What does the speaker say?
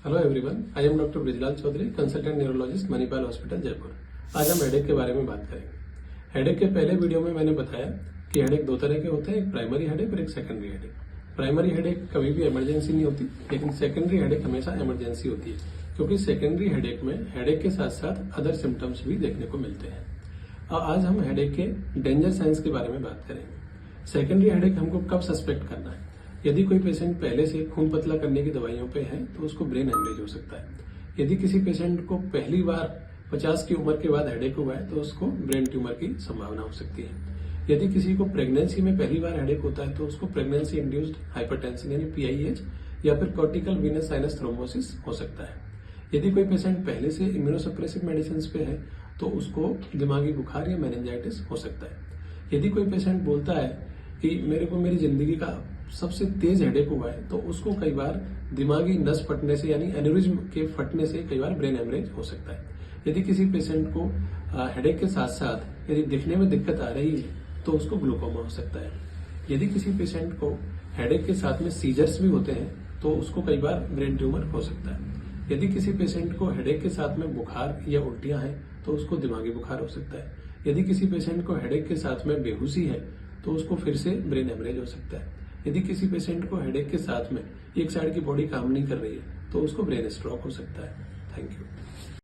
Hello everyone, I am doctor Brijlal Chaudhary, consultant neurologist, Manipal hospital, Jaipur. आज हम headache के बारे में बात करेंगे। हेडेक के पहले वीडियो में मैंने बताया कि हेडेक दो तरह के होते हैं, एक प्राइमरी हेडेक और एक सेकेंडरी हेडेक। प्राइमरी हेडेक कभी भी इमरजेंसी नहीं होती, लेकिन सेकेंडरी हेडेक हमेशा इमरजेंसी होती है, क्योंकि सेकेंडरी हेडेक में हेडेक के साथ साथ अदर सिम्टम्स भी देखने को मिलते हैं। और आज हम हेडेक के डेंजर साइंस के बारे में बात करेंगे। सेकेंडरी हेडेक हमको कब सस्पेक्ट करना है? यदि कोई पेशेंट पहले से खून पतला करने की दवाइयों पे है तो उसको ब्रेन हेमरेज हो सकता है। यदि किसी पेशेंट को पहली बार 50 की उम्र के बाद हेडेक हुआ है तो उसको ब्रेन ट्यूमर की संभावना हो सकती है। यदि किसी को प्रेगनेंसी में पहली बार हेडेक होता है तो उसको प्रेगनेंसी इंड्यूस्ड हाइपरटेंशन यानी PIH या फिर कॉर्टिकल वीनस साइनस थ्रोम्बोसिस हो सकता है। यदि कोई पेशेंट पहले से इम्यूनोसप्रेसिव मेडिसिन पे है तो उसको दिमागी बुखार या मेनिंजाइटिस हो सकता है। यदि कोई पेशेंट बोलता है कि मेरे को मेरी जिंदगी का सबसे तेज हेडेक हुआ है तो उसको कई बार दिमागी नस फटने से यानी एन्यूरिज्म के फटने से कई बार ब्रेन हेमरेज हो सकता है। यदि किसी पेशेंट को हेडेक के साथ साथ यदि दिखने में दिक्कत आ रही है तो उसको ग्लूकोमा हो सकता है। यदि किसी पेशेंट को हेडेक के साथ में सीजर्स भी होते हैं तो उसको कई बार ब्रेन ट्यूमर हो सकता है। यदि किसी पेशेंट को हेडेक के साथ में बुखार या उल्टियां हैं तो उसको दिमागी बुखार हो सकता है। यदि किसी पेशेंट को हेडेक के साथ में बेहोशी है तो उसको फिर से ब्रेन हेमरेज हो सकता है। यदि किसी पेशेंट को हेडेक के साथ में एक साइड की बॉडी काम नहीं कर रही है तो उसको ब्रेन स्ट्रोक हो सकता है। Thank you.